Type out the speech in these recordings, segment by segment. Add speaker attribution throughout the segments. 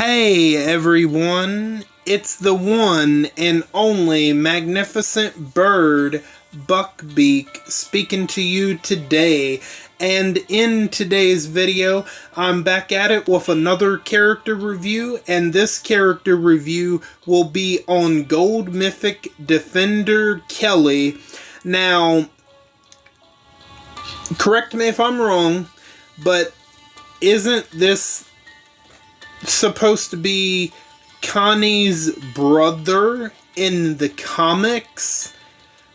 Speaker 1: Hey everyone, it's the one and only magnificent bird, Beak, speaking to you today. And in today's video, I'm back at it with another character review, and this character review will be on Gold Mythic Defender Kelly. Now, correct me if I'm wrong, but isn't this supposed to be Connie's brother in the comics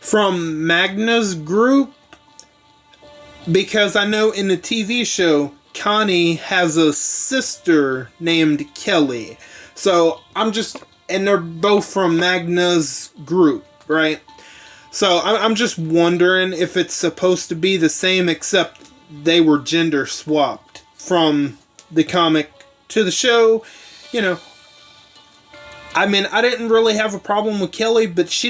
Speaker 1: from Magna's group? Because I know in the TV show, Connie has a sister named Kelly. So and they're both from Magna's group, right? So I'm just wondering if it's supposed to be the same, except they were gender swapped from the comic to the show. You know, I mean, I didn't really have a problem with Kelly, but she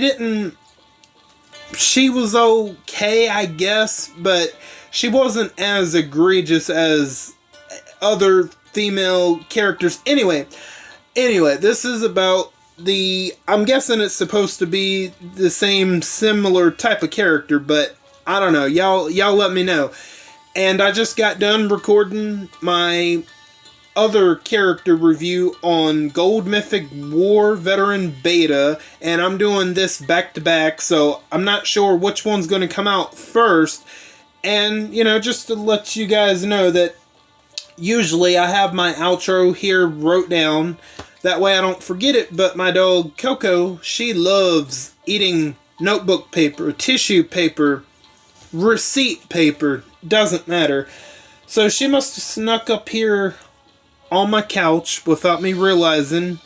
Speaker 1: was okay, I guess, but she wasn't as egregious as other female characters. Anyway, this is about I'm guessing it's supposed to be the same similar type of character, but I don't know. Y'all let me know. And I just got done recording my other character review on Gold Mythic War Veteran Beta, and I'm doing this back to back, so I'm not sure which one's going to come out first. And, you know, just to let you guys know that usually I have my outro here wrote down, that way I don't forget it, but my dog Coco, she loves eating notebook paper, tissue paper, receipt paper, doesn't matter. So she must have snuck up here on my couch without me realizing,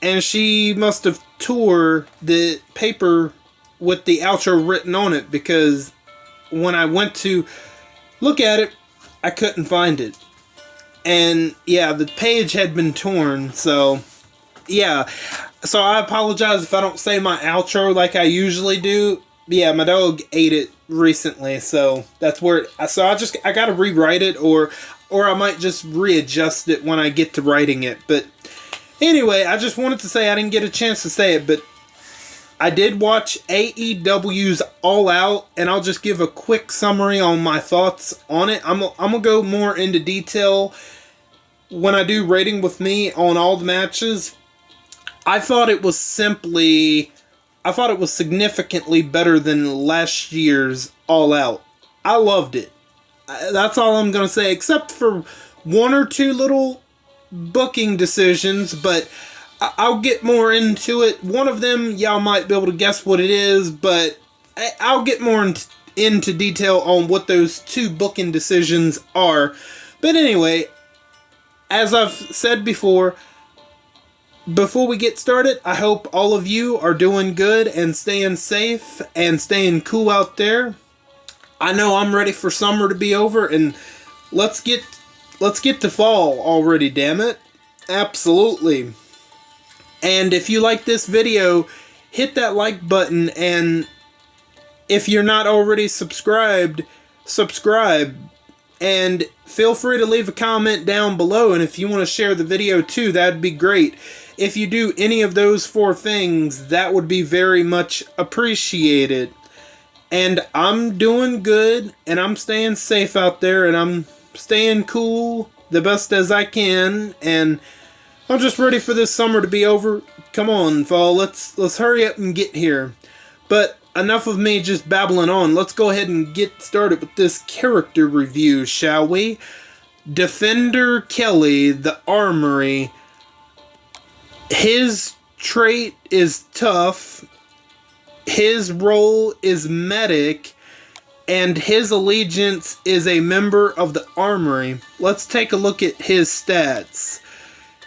Speaker 1: and she must have tore the paper with the outro written on it, because when I went to look at it, I couldn't find it. And yeah, the page had been torn, so yeah. So I apologize if I don't say my outro like I usually do. Yeah, my dog ate it recently, so that's where I gotta rewrite it, or I might just readjust it when I get to writing it. But anyway, I just wanted to say, I didn't get a chance to say it, but I did watch AEW's All Out, and I'll just give a quick summary on my thoughts on it. I'm gonna go more into detail when I do rating with me on all the matches. I thought it was significantly better than last year's All Out. I loved it. That's all I'm going to say, except for one or two little booking decisions, but I'll get more into it. One of them, y'all might be able to guess what it is, but I'll get more into detail on what those two booking decisions are. But anyway, as I've said before we get started, I hope all of you are doing good and staying safe and staying cool out there. I know I'm ready for summer to be over, and let's get to fall already, damn it. Absolutely. And if you like this video, hit that like button, and if you're not already subscribed, subscribe. And feel free to leave a comment down below, and if you want to share the video too, that'd be great. If you do any of those four things, that would be very much appreciated. And I'm doing good, and I'm staying safe out there, and I'm staying cool the best as I can, and I'm just ready for this summer to be over. Come on, fall, let's hurry up and get here. But enough of me just babbling on. Let's go ahead and get started with this character review, shall we? Defender Kelly, the Armory. His trait is tough. His role is medic, and his allegiance is a member of the Armory. Let's take a look at his stats.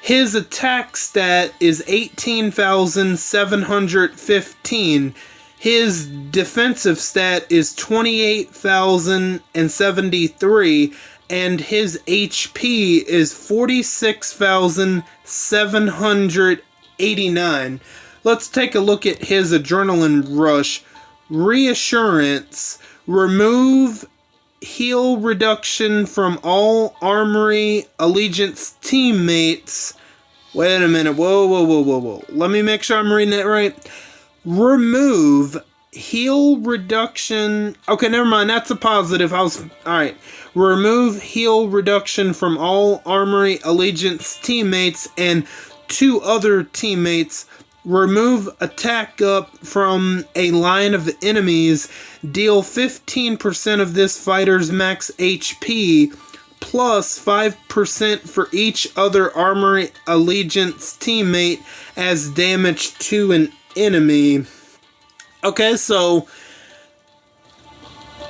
Speaker 1: His attack stat is 18,715. His defensive stat is 28,073, and his HP is 46,789. Let's take a look at his adrenaline rush. Reassurance. Remove heal reduction from all Armory Allegiance teammates Wait a minute. Whoa, whoa, whoa, whoa, whoa. Let me make sure I'm reading it right. Remove heal reduction. Okay, never mind. That's a positive. Alright. Remove heal reduction from all Armory Allegiance teammates and 2 other teammates. Remove attack up from a line of enemies. Deal 15% of this fighter's max HP. Plus 5% for each other Armory Allegiance teammate as damage to an enemy. Okay, so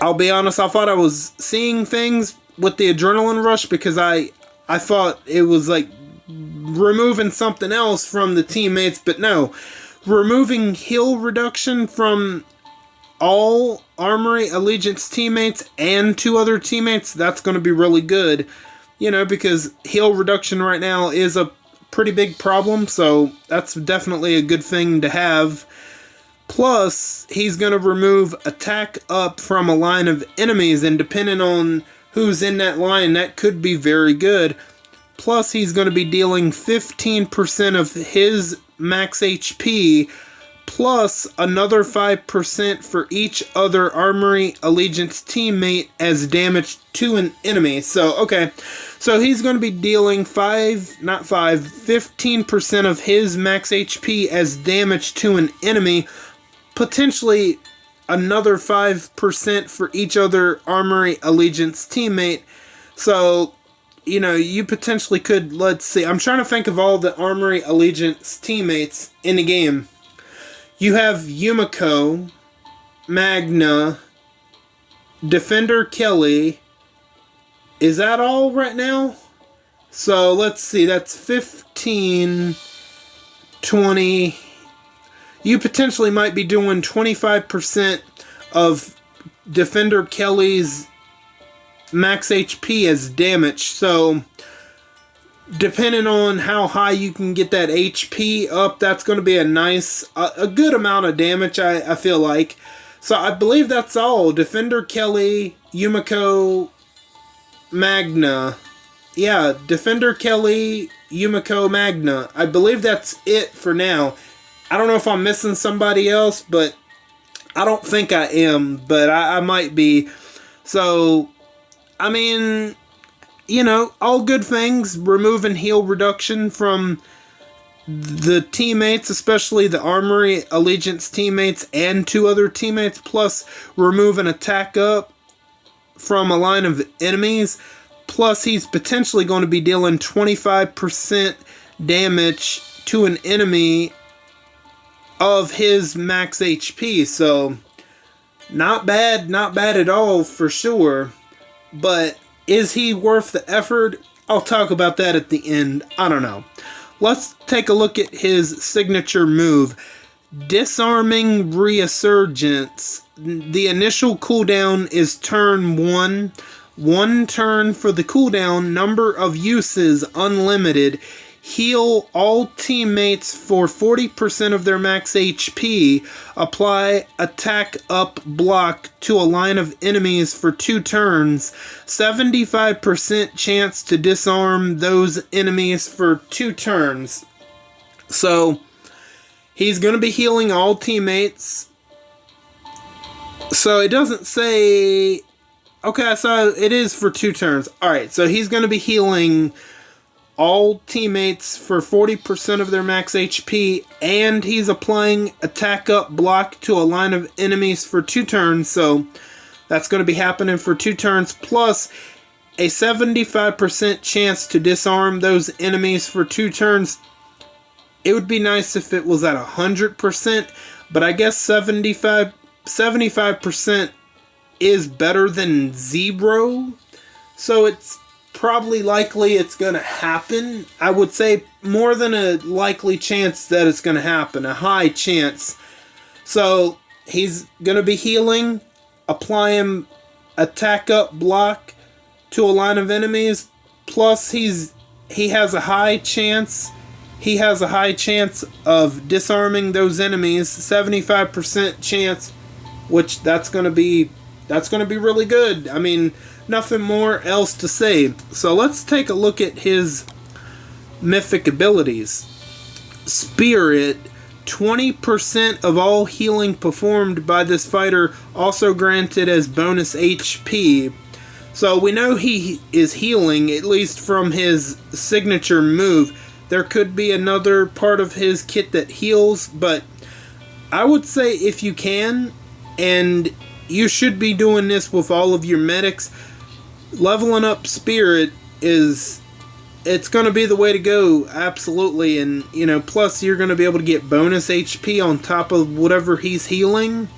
Speaker 1: I'll be honest, I thought I was seeing things with the adrenaline rush because I thought it was like removing something else from the teammates, but no. Removing heal reduction from all Armory Allegiance teammates and 2 other teammates, that's going to be really good. You know, because heal reduction right now is a pretty big problem, so that's definitely a good thing to have. Plus, he's going to remove attack up from a line of enemies, and depending on who's in that line, that could be very good. Plus, he's going to be dealing 15% of his max HP, plus another 5% for each other Armory Allegiance teammate as damage to an enemy. So, okay. So he's going to be dealing 15% of his max HP as damage to an enemy. Potentially another 5% for each other Armory Allegiance teammate. So, you know, you potentially could, let's see. I'm trying to think of all the Armory Allegiance teammates in the game. You have Yumiko, Magna, Defender Kelly. Is that all right now? So let's see, that's 15, 20. You potentially might be doing 25% of Defender Kelly's max HP as damage. So depending on how high you can get that HP up, that's going to be a nice, a good amount of damage, I feel like. So I believe that's all. Defender Kelly, Yumiko, Magna. Yeah, Defender Kelly, Yumiko, Magna. I believe that's it for now. I don't know if I'm missing somebody else, but I don't think I am, but I might be. So, I mean, you know, all good things. Removing heal reduction from the teammates, especially the Armory Allegiance teammates and 2 other teammates, plus removing attack up from a line of enemies. Plus, he's potentially going to be dealing 25% damage to an enemy of his max HP. So, not bad at all for sure. But is he worth the effort? I'll talk about that at the end. I don't know. Let's take a look at his signature move. Disarming Resurgence. The initial cooldown is turn 1. 1 turn for the cooldown. Number of uses unlimited. Heal all teammates for 40% of their max HP. Apply attack up block to a line of enemies for 2 turns. 75% chance to disarm those enemies for 2 turns. So, he's going to be healing all teammates. So, it doesn't say... Okay, so it is for 2 turns. Alright, so he's going to be healing all teammates for 40% of their max HP, and he's applying attack up block to a line of enemies for 2 turns, so that's going to be happening for 2 turns, plus a 75% chance to disarm those enemies for 2 turns. It would be nice if it was at 100%, but I guess 75% is better than 0, so it's probably likely it's going to happen. I would say more than a likely chance that it's going to happen. A high chance. So, he's going to be healing, applying attack up block to a line of enemies. Plus, he has a high chance. He has a high chance of disarming those enemies. 75% chance, which that's going to be really good. I mean, nothing more else to say. So let's take a look at his mythic abilities. Spirit, 20% of all healing performed by this fighter, also granted as bonus HP. So we know he is healing, at least from his signature move. There could be another part of his kit that heals, but I would say if you can, and you should be doing this with all of your medics, leveling up Spirit it's going to be the way to go, absolutely. And, you know, plus you're going to be able to get bonus HP on top of whatever he's healing.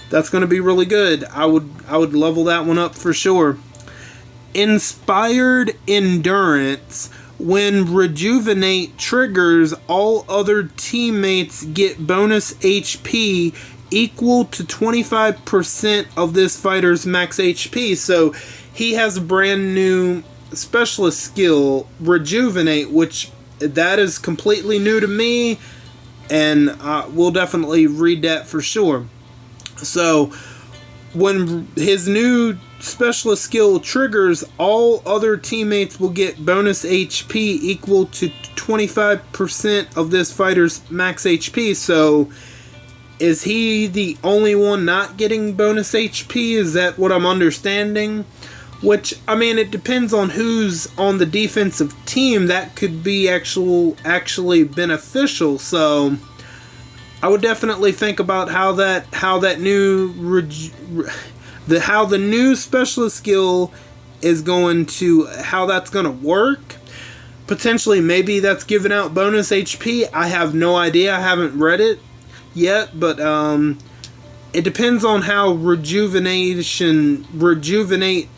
Speaker 1: That's going to be really good. I would level that one up for sure. Inspired Endurance. When Rejuvenate triggers, all other teammates get bonus HP equal to 25% of this fighter's max HP. So he has a brand new specialist skill, Rejuvenate, which that is completely new to me, and we'll definitely read that for sure. So when his new specialist skill triggers, all other teammates will get bonus HP equal to 25% of this fighter's max HP. So is he the only one not getting bonus HP? Is that what I'm understanding? Which, I mean, it depends on who's on the defensive team. That could be actually beneficial. So I would definitely think about how the new specialist skill is going to, how that's going to work. Potentially, maybe that's giving out bonus HP. I have no idea. I haven't read it yet, but it depends on how Rejuvenate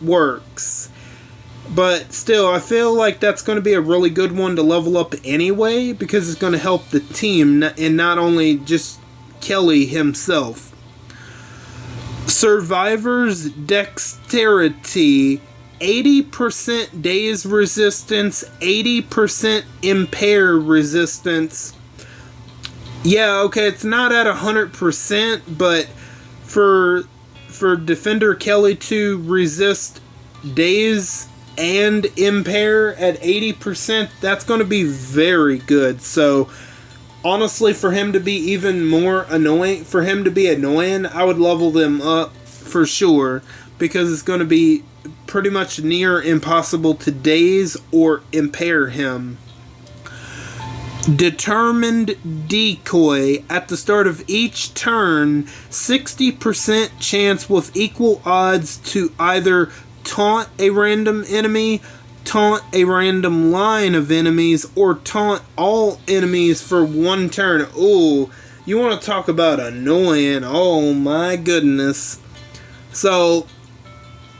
Speaker 1: works. But still, I feel like that's going to be a really good one to level up anyway, because it's going to help the team and not only just Kelly himself. Survivor's Dexterity, 80% Daze Resistance, 80% Impair Resistance. Yeah, okay, it's not at 100%, but for Defender Kelly to resist Daze and Impair at 80%, that's going to be very good. So honestly, for him to be even more annoying, I would level them up for sure, because it's going to be pretty much near impossible to daze or impair him. Determined Decoy. At the start of each turn, 60% chance with equal odds to either taunt a random enemy, taunt a random line of enemies, or taunt all enemies for one turn. Oh, you want to talk about annoying. Oh my goodness. So,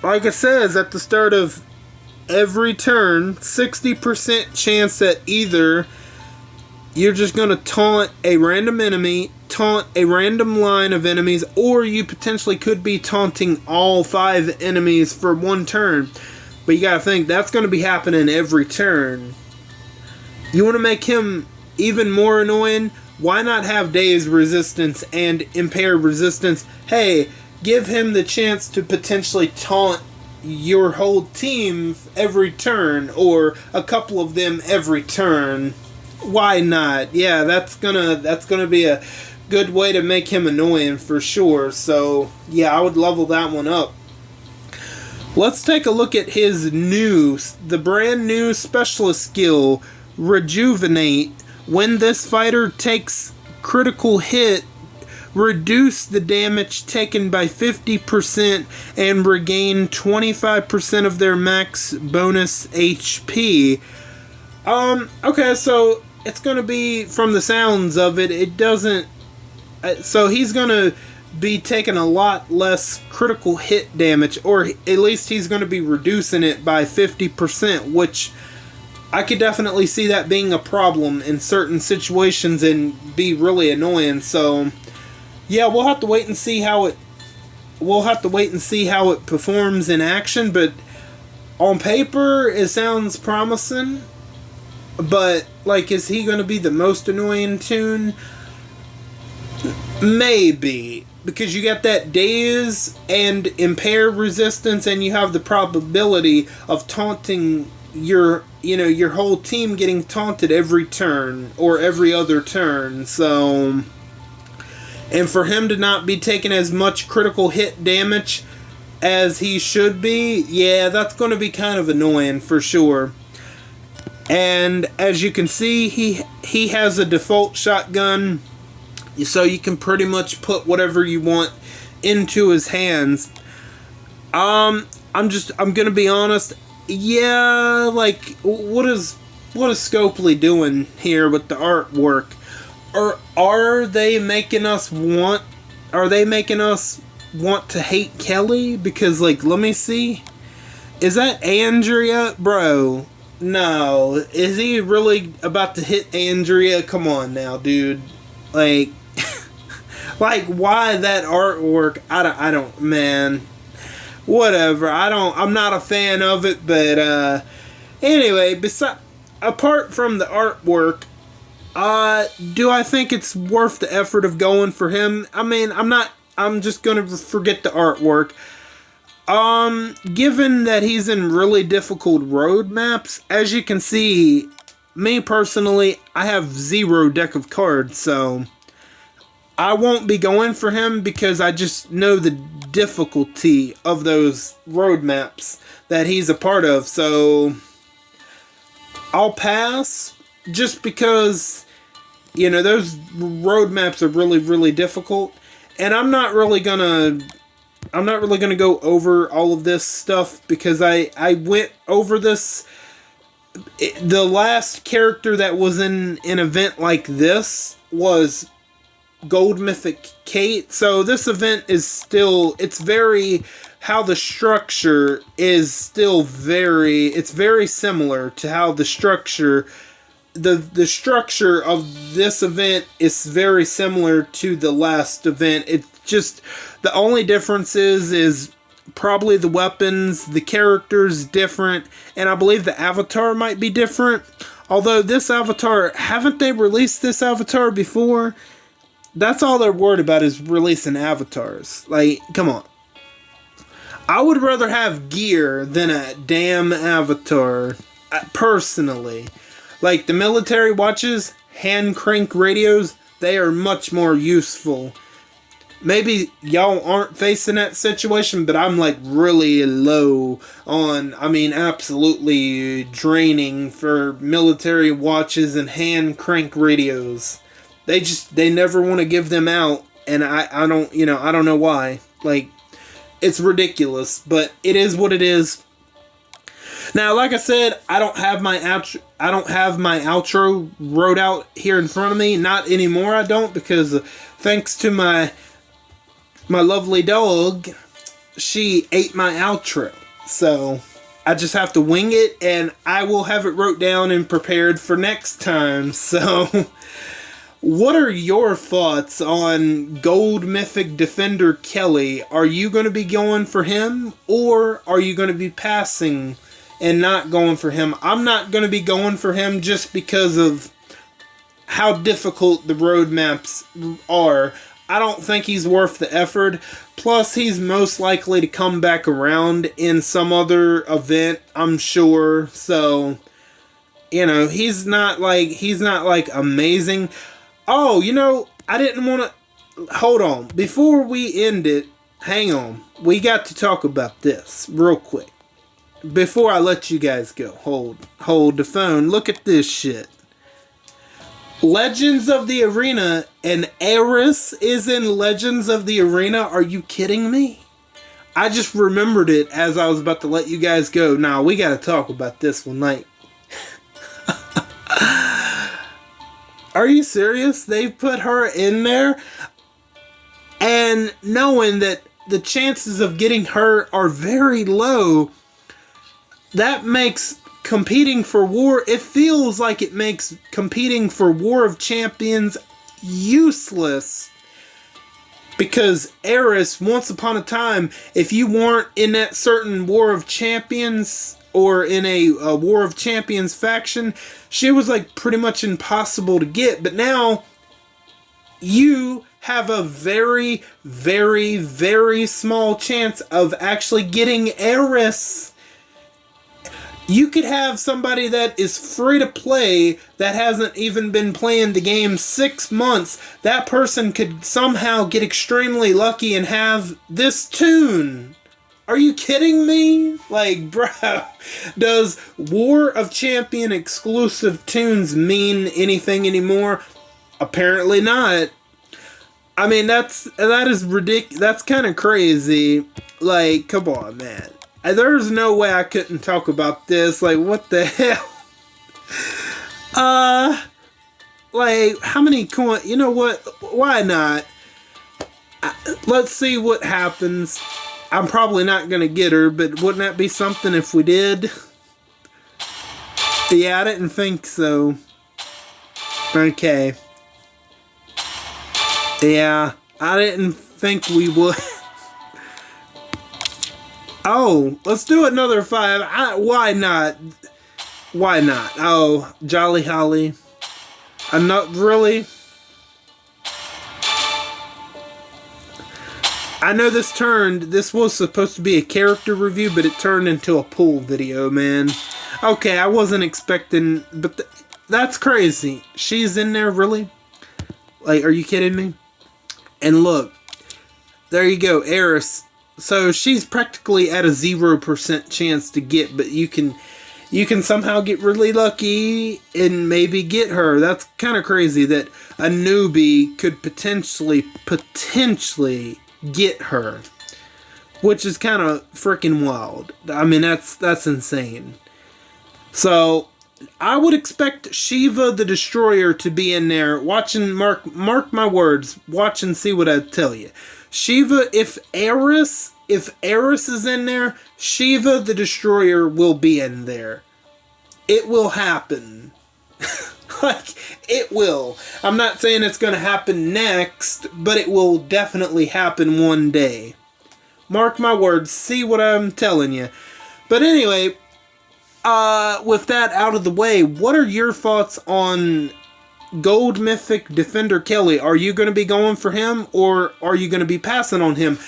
Speaker 1: like it says, at the start of every turn, 60% chance that either you're just going to taunt a random enemy, taunt a random line of enemies, or you potentially could be taunting all 5 enemies for one turn. But you gotta think, that's going to be happening every turn. You want to make him even more annoying? Why not have Daze Resistance and Impair Resistance? Hey, give him the chance to potentially taunt your whole team every turn, or a couple of them every turn. Why not? Yeah, that's gonna be a good way to make him annoying for sure. So yeah, I would level that one up. Let's take a look at the brand new specialist skill, Rejuvenate. When this fighter takes critical hit, reduce the damage taken by 50% and regain 25% of their max bonus HP. Okay, so it's going to be, from the sounds of it, it doesn't... So he's going to be taking a lot less critical hit damage, or at least he's going to be reducing it by 50%, which I could definitely see that being a problem in certain situations and be really annoying. So yeah, we'll have to wait and see how it performs in action, but on paper it sounds promising. But like, is he going to be the most annoying toon? Maybe, because you got that Daze and Impair Resistance, and you have the probability of taunting your whole team getting taunted every turn or every other turn. So, and for him to not be taking as much critical hit damage as he should be, yeah, that's going to be kind of annoying for sure. And as you can see, he has a default shotgun, so you can pretty much put whatever you want into his hands. I'm gonna be honest. Yeah, like what is Scopely doing here with the artwork? Or are they making us want? Are they making us want to hate Kelly? Because, like, let me see. Is that Andrea, bro? No, is he really about to hit Andrea? Come on now, dude. Like, like, why that artwork? I don't, man. Whatever. I'm not a fan of it, but anyway, apart from the artwork, do I think it's worth the effort of going for him? I mean, I'm just gonna forget the artwork. Given that he's in really difficult road maps, as you can see, me personally, I have 0 deck of cards, so I won't be going for him because I just know the difficulty of those road maps that he's a part of, so I'll pass just because, those road maps are really, really difficult, and I'm not really gonna go over all of this stuff because I went over this. The last character that was in an event like this was Gold Mythic Kate. So this event is still, how the structure is still it's very similar to how the structure of this event is very similar to the last event. It's just, the only difference is probably the weapons, the characters different, and I believe the avatar might be different. Although this avatar, haven't they released this avatar before? That's all they're worried about, is releasing avatars. Like, come on. I would rather have gear than a damn avatar, personally. Like, the military watches, hand crank radios, they are much more useful. Maybe y'all aren't facing that situation, but I'm like really low on, absolutely draining for military watches and hand crank radios. They never want to give them out, and I don't know why. Like, it's ridiculous, but it is what it is. Now, like I said, I don't have my outro wrote out here in front of me. Not anymore, I don't, because thanks to my lovely dog, she ate my outro. So I just have to wing it, and I will have it wrote down and prepared for next time. So what are your thoughts on Gold Mythic Defender Kelly? Are you going to be going for him, or are you going to be passing and not going for him? I'm not going to be going for him just because of how difficult the road maps are. I don't think he's worth the effort. Plus, he's most likely to come back around in some other event, I'm sure. So, he's not like amazing. Oh, I didn't want to... Hold on. Before we end it, hang on. We got to talk about this real quick. Before I let you guys go. Hold the phone. Look at this shit. Legends of the Arena, and Eris is in Legends of the Arena. Are you kidding me? I just remembered it as I was about to let you guys go. Now, we gotta talk about this one. Like, are you serious? They put her in there? And knowing that the chances of getting her are very low, that makes competing for war, it feels like it makes competing for War of Champions useless. Because Eris, once upon a time, if you weren't in that certain War of Champions or in a War of Champions faction, she was like pretty much impossible to get. But now, you have a very, very, very small chance of actually getting Eris. You could have somebody that is free to play that hasn't even been playing the game 6 months. That person could somehow get extremely lucky and have this toon. Are you kidding me? Like, bro, does War of Champion exclusive toons mean anything anymore? Apparently not. I mean, that is ridiculous. That's kind of crazy. Like, come on, man. There's no way I couldn't talk about this. Like, what the hell? Like, how many coins? You know what? Why not? Let's see what happens. I'm probably not going to get her, but wouldn't that be something if we did? Yeah, I didn't think so. Okay. Yeah, I didn't think we would. Oh, let's do another 5. Why not? Why not? Oh, Jolly Holly. I'm not really. I know this was supposed to be a character review, but it turned into a pool video, man. Okay, I wasn't expecting, but that's crazy. She's in there, really? Like, are you kidding me? And look, there you go, Eris. So she's practically at a 0% chance to get, but you can somehow get really lucky and maybe get her. That's kind of crazy that a newbie could potentially get her, which is kind of freaking wild. I mean, that's insane. So I would expect Shiva the Destroyer to be in there. Mark my words. Watch and see what I tell you. Shiva, if Eris is in there, Shiva the Destroyer will be in there. It will happen. Like, it will. I'm not saying it's going to happen next, but it will definitely happen one day. Mark my words. See what I'm telling you. But anyway, with that out of the way, what are your thoughts on Gold Mythic Defender Kelly? Are you going to be going for him, or are you going to be passing on him?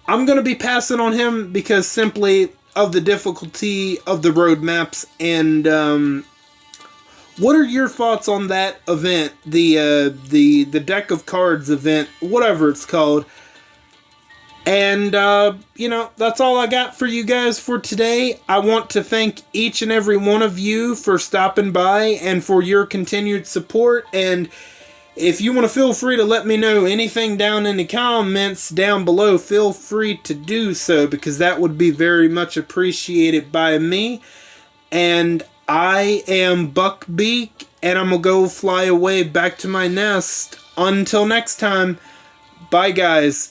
Speaker 1: I'm going to be passing on him because simply of the difficulty of the road maps. And what are your thoughts on that event, the deck of cards event, whatever it's called? And, you know, that's all I got for you guys for today. I want to thank each and every one of you for stopping by and for your continued support. And if you want to, feel free to let me know anything down in the comments down below. Feel free to do so, because that would be very much appreciated by me. And I am Buck Beak, and I'm going to go fly away back to my nest. Until next time, bye guys.